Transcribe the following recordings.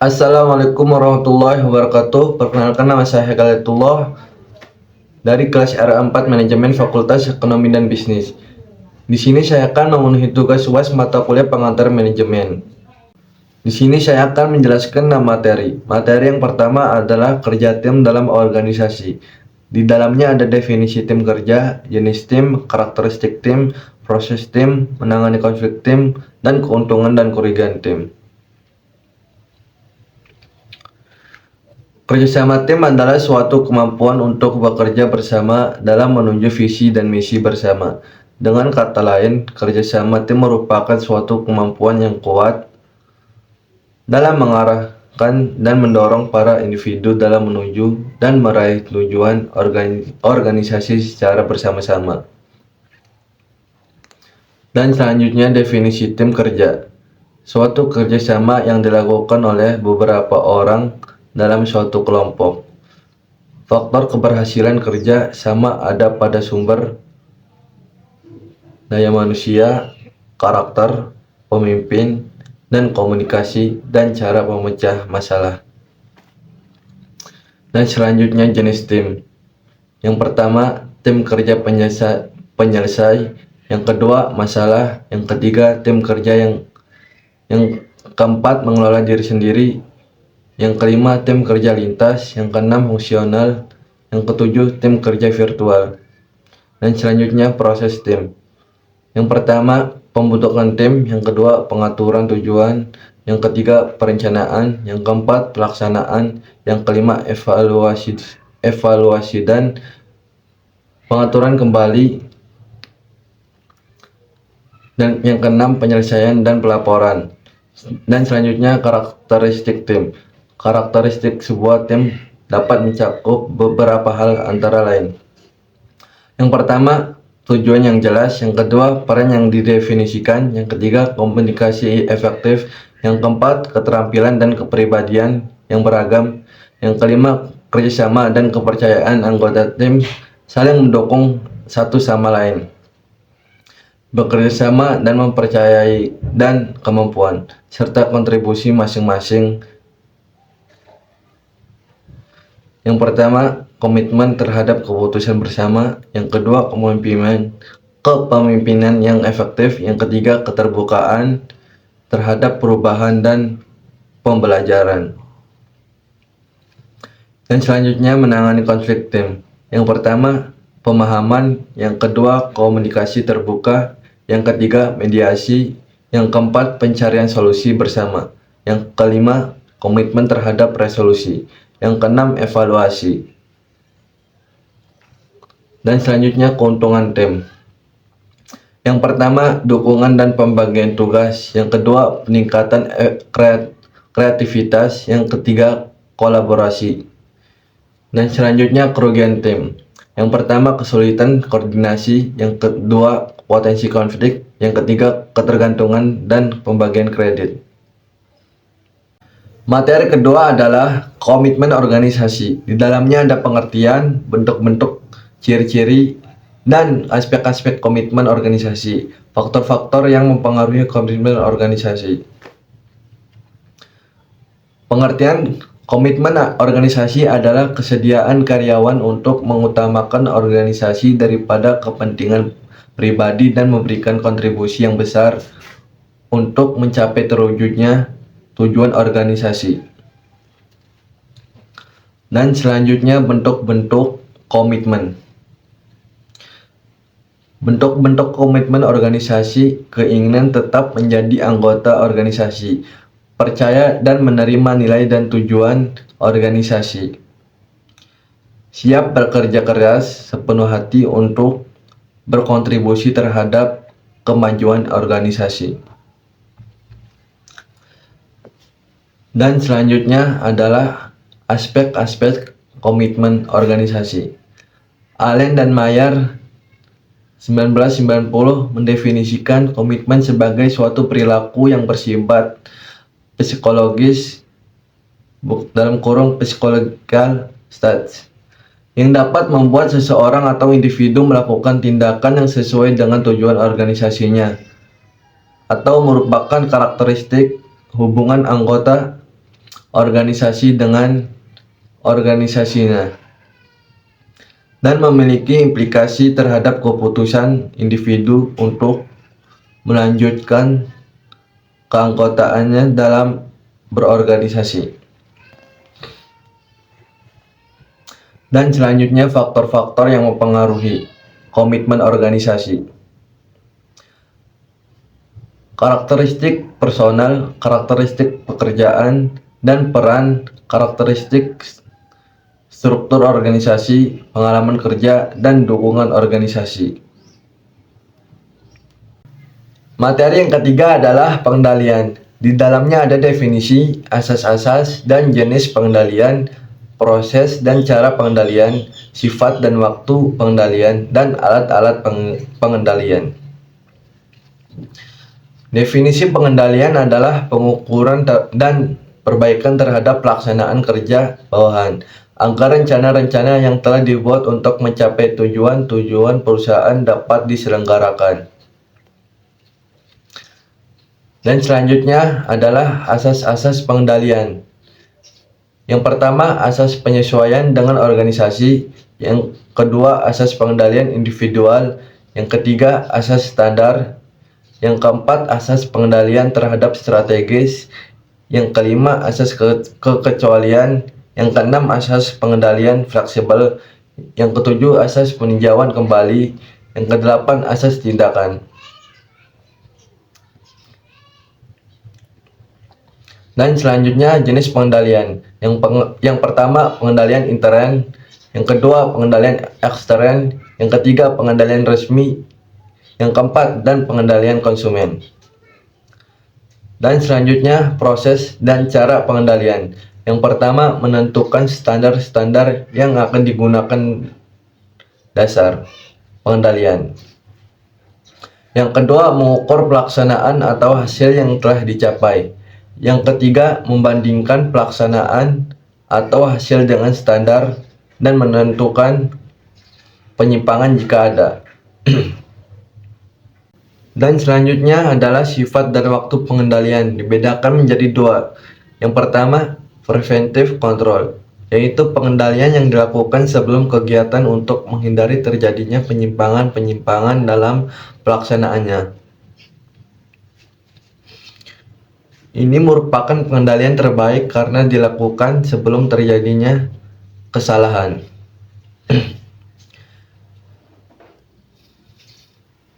Assalamualaikum warahmatullahi wabarakatuh. Perkenalkan, nama saya Hekayatullah dari kelas R4 Manajemen Fakultas Ekonomi dan Bisnis. Di sini saya akan memenuhi tugas UAS mata kuliah pengantar manajemen. Di sini saya akan menjelaskan 6 materi. Materi yang pertama adalah kerja tim dalam organisasi. Di dalamnya ada definisi tim kerja, jenis tim, karakteristik tim, proses tim, menangani konflik tim, dan keuntungan dan kerugian tim. Kerjasama tim adalah suatu kemampuan untuk bekerja bersama dalam menuju visi dan misi bersama. Dengan kata lain, kerjasama tim merupakan suatu kemampuan yang kuat dalam mengarahkan dan mendorong para individu dalam menuju dan meraih tujuan organisasi secara bersama-sama. Dan selanjutnya, definisi tim kerja. Suatu kerjasama yang dilakukan oleh beberapa orang dalam suatu kelompok. Faktor keberhasilan kerja sama ada pada sumber daya manusia, karakter, pemimpin, dan komunikasi, dan cara memecah masalah. Dan selanjutnya, jenis tim. Yang pertama, tim kerja penyelesai. Yang kedua, masalah. Yang ketiga, tim kerja yang keempat, mengelola diri sendiri. Yang kelima, tim kerja lintas. Yang keenam, fungsional. Yang ketujuh, tim kerja virtual. Dan selanjutnya, proses tim. Yang pertama, pembentukan tim. Yang kedua, pengaturan tujuan. Yang ketiga, perencanaan. Yang keempat, pelaksanaan. Yang kelima, evaluasi dan pengaturan kembali. Dan yang keenam, penyelesaian dan pelaporan. Dan selanjutnya, karakteristik tim. Karakteristik sebuah tim dapat mencakup beberapa hal antara lain. Yang pertama, tujuan yang jelas. Yang kedua, peran yang didefinisikan. Yang ketiga, komunikasi efektif. Yang keempat, keterampilan dan kepribadian yang beragam. Yang kelima, kerjasama dan kepercayaan anggota tim saling mendukung satu sama lain, bekerja sama dan mempercayai, dan kemampuan serta kontribusi masing-masing. Yang pertama, komitmen terhadap keputusan bersama. Yang kedua, kepemimpinan yang efektif. Yang ketiga, keterbukaan terhadap perubahan dan pembelajaran. Dan selanjutnya, menangani konflik tim. Yang pertama, pemahaman. Yang kedua, komunikasi terbuka. Yang ketiga, mediasi. Yang keempat, pencarian solusi bersama. Yang kelima, komitmen terhadap resolusi. Yang keenam, evaluasi. Dan selanjutnya, keuntungan tim. Yang pertama, dukungan dan pembagian tugas. Yang kedua, peningkatan kreativitas. Yang ketiga, kolaborasi. Dan selanjutnya, kerugian tim. Yang pertama, kesulitan koordinasi. Yang kedua, potensi konflik. Yang ketiga, ketergantungan dan pembagian kredit. Materi kedua adalah komitmen organisasi. Di dalamnya ada pengertian, bentuk-bentuk, ciri-ciri, dan aspek-aspek komitmen organisasi. Faktor-faktor yang mempengaruhi komitmen organisasi. Pengertian komitmen organisasi adalah kesediaan karyawan untuk mengutamakan organisasi daripada kepentingan pribadi dan memberikan kontribusi yang besar untuk mencapai terwujudnya tujuan organisasi. Dan selanjutnya, bentuk-bentuk komitmen. Bentuk-bentuk komitmen organisasi: keinginan tetap menjadi anggota organisasi, percaya dan menerima nilai dan tujuan organisasi, siap bekerja keras sepenuh hati untuk berkontribusi terhadap kemajuan organisasi. Dan selanjutnya adalah aspek-aspek komitmen organisasi. Allen dan Mayer 1990 mendefinisikan komitmen sebagai suatu perilaku yang bersifat psikologis (psychological state) yang dapat membuat seseorang atau individu melakukan tindakan yang sesuai dengan tujuan organisasinya, atau merupakan karakteristik hubungan anggota organisasi dengan organisasinya, dan memiliki implikasi terhadap keputusan individu untuk melanjutkan keanggotaannya dalam berorganisasi. Dan selanjutnya faktor-faktor yang mempengaruhi komitmen organisasi. Karakteristik personal, karakteristik pekerjaan, dan peran, karakteristik struktur organisasi, pengalaman kerja, dan dukungan organisasi. Materi yang ketiga adalah pengendalian. Di dalamnya ada definisi, asas-asas, dan jenis pengendalian, proses dan cara pengendalian, sifat dan waktu pengendalian, dan alat-alat pengendalian. Definisi pengendalian adalah pengukuran dan perbaikan terhadap pelaksanaan kerja bawahan agar rencana-rencana yang telah dibuat untuk mencapai tujuan-tujuan perusahaan dapat diselenggarakan. Dan selanjutnya adalah asas-asas pengendalian. Yang pertama, asas penyesuaian dengan organisasi. Yang kedua, asas pengendalian individual. Yang ketiga, asas standar. Yang keempat, asas pengendalian terhadap strategis. Yang kelima, asas kekecualian. Yang keenam, asas pengendalian fleksibel. Yang ketujuh, asas peninjauan kembali. Yang kedelapan, asas tindakan. Dan selanjutnya jenis pengendalian. Yang pertama, pengendalian intern. Yang kedua, pengendalian ekstern. Yang ketiga, pengendalian resmi. Yang keempat, dan pengendalian konsumen. Dan selanjutnya proses dan cara pengendalian. Yang pertama, menentukan standar-standar yang akan digunakan dasar pengendalian. Yang kedua, mengukur pelaksanaan atau hasil yang telah dicapai. Yang ketiga, membandingkan pelaksanaan atau hasil dengan standar dan menentukan penyimpangan jika ada. Dan selanjutnya adalah sifat dan waktu pengendalian, dibedakan menjadi dua. Yang pertama, preventive control, yaitu pengendalian yang dilakukan sebelum kegiatan untuk menghindari terjadinya penyimpangan-penyimpangan dalam pelaksanaannya. Ini merupakan pengendalian terbaik karena dilakukan sebelum terjadinya kesalahan.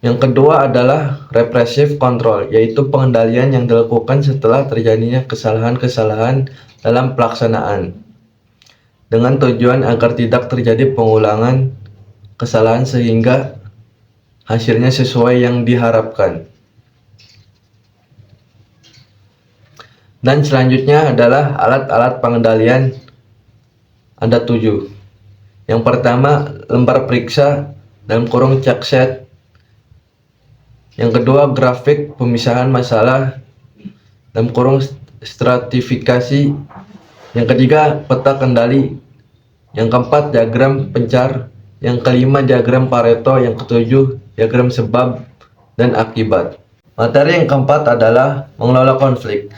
Yang kedua adalah repressive control, yaitu pengendalian yang dilakukan setelah terjadinya kesalahan-kesalahan dalam pelaksanaan, dengan tujuan agar tidak terjadi pengulangan kesalahan sehingga hasilnya sesuai yang diharapkan. Dan selanjutnya adalah alat-alat pengendalian, ada 7. Yang pertama, lembar periksa dalam kurung check set. Yang kedua, grafik pemisahan masalah dalam kurung stratifikasi. Yang ketiga, peta kendali. Yang keempat, diagram pencar. Yang kelima, diagram Pareto. Yang ketujuh, diagram sebab dan akibat. Materi yang keempat adalah mengelola konflik.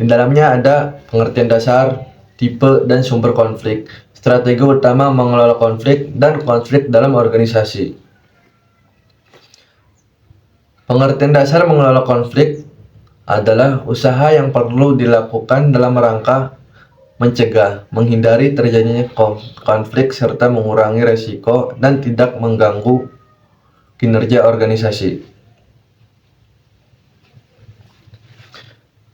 Di dalamnya ada pengertian dasar, tipe, dan sumber konflik, strategi utama mengelola konflik, dan konflik dalam organisasi. Pengertian dasar mengelola konflik adalah usaha yang perlu dilakukan dalam rangka mencegah, menghindari terjadinya konflik, serta mengurangi resiko dan tidak mengganggu kinerja organisasi.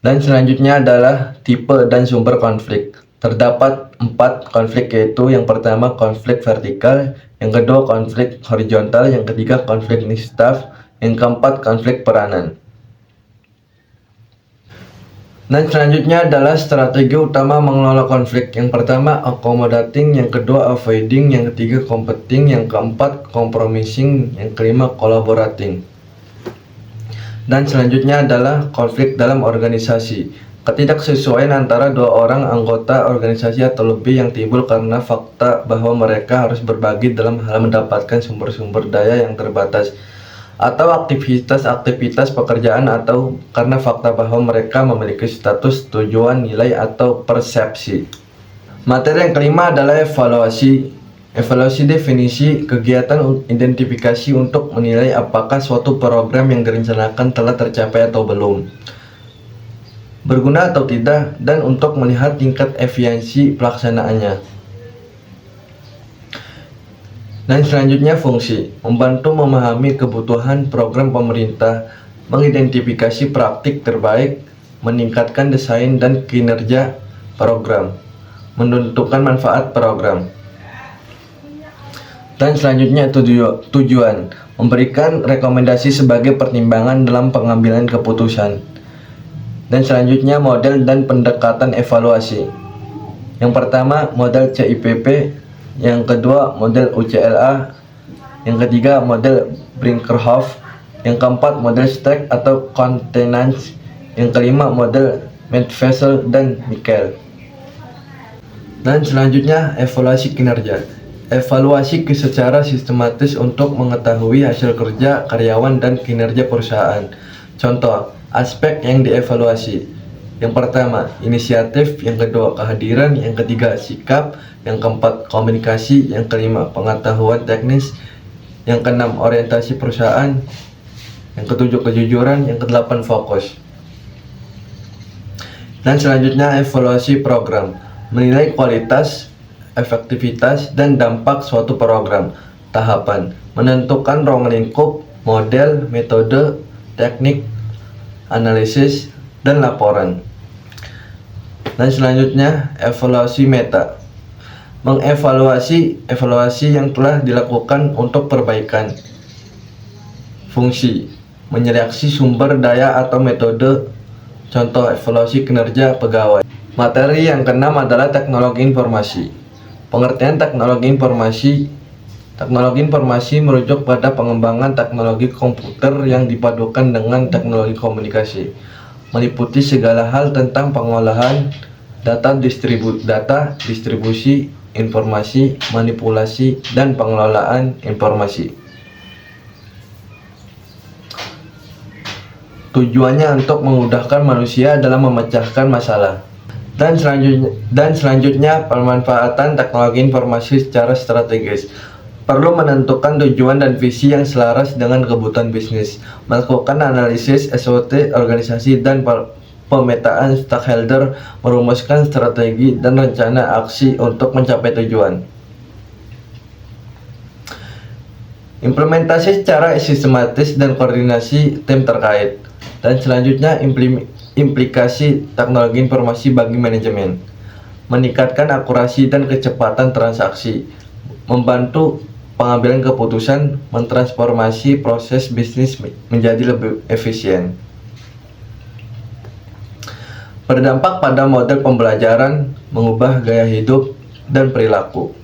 Dan selanjutnya adalah tipe dan sumber konflik. Terdapat 4 konflik, yaitu yang pertama konflik vertikal, yang kedua konflik horizontal, yang ketiga konflik nistaf, yang keempat konflik peranan. Dan selanjutnya adalah strategi utama mengelola konflik. Yang pertama accommodating, yang kedua avoiding, yang ketiga competing, yang keempat compromising, yang kelima collaborating. Dan selanjutnya adalah konflik dalam organisasi. Ketidaksesuaian antara dua orang anggota organisasi atau lebih yang timbul karena fakta bahwa mereka harus berbagi dalam hal mendapatkan sumber-sumber daya yang terbatas. atau aktivitas-aktivitas pekerjaan atau karena fakta bahwa mereka memiliki status, tujuan, nilai, atau persepsi. Materi yang kelima adalah evaluasi. Evaluasi definisi kegiatan identifikasi untuk menilai apakah suatu program yang direncanakan telah tercapai atau belum, berguna atau tidak, dan untuk melihat tingkat efisiensi pelaksanaannya. Dan selanjutnya fungsi, membantu memahami kebutuhan program pemerintah, mengidentifikasi praktik terbaik, meningkatkan desain dan kinerja program, menentukan manfaat program. Dan selanjutnya tujuan, memberikan rekomendasi sebagai pertimbangan dalam pengambilan keputusan. Dan selanjutnya model dan pendekatan evaluasi. Yang pertama model CIPP, yang kedua model UCLA, yang ketiga model Brinkerhoff, yang keempat model Stack atau Contenance, yang kelima model Medvesel dan Mikkel. Dan selanjutnya evaluasi kinerja. Evaluasi secara sistematis untuk mengetahui hasil kerja karyawan dan kinerja perusahaan. Contoh, aspek yang dievaluasi. Yang pertama, inisiatif, yang kedua, kehadiran, yang ketiga, sikap, yang keempat, komunikasi, yang kelima, pengetahuan teknis, yang keenam, orientasi perusahaan, yang ketujuh, kejujuran, yang kedelapan, fokus. Dan selanjutnya evaluasi program, menilai kualitas, efektivitas, dan dampak suatu program. Tahapan, menentukan ruang lingkup, model, metode, teknik, analisis, dan laporan. Dan selanjutnya evaluasi meta, mengevaluasi yang telah dilakukan untuk perbaikan fungsi, menyeleksi sumber daya atau metode. Contoh evaluasi kinerja pegawai. Materi yang keenam adalah teknologi informasi. Pengertian teknologi informasi. Teknologi informasi merujuk pada pengembangan teknologi komputer yang dipadukan dengan teknologi komunikasi, meliputi segala hal tentang pengolahan data, distribusi informasi, manipulasi, dan pengelolaan informasi. Tujuannya untuk memudahkan manusia dalam memecahkan masalah. Dan selanjutnya pemanfaatan teknologi informasi secara strategis. Perlu menentukan tujuan dan visi yang selaras dengan kebutuhan bisnis, melakukan analisis SWOT organisasi dan pemetaan stakeholder, merumuskan strategi dan rencana aksi untuk mencapai tujuan. Implementasi secara sistematis dan koordinasi tim terkait. Dan selanjutnya implikasi teknologi informasi bagi manajemen, meningkatkan akurasi dan kecepatan transaksi, membantu pengambilan keputusan, mentransformasi proses bisnis menjadi lebih efisien. Berdampak pada model pembelajaran, mengubah gaya hidup dan perilaku.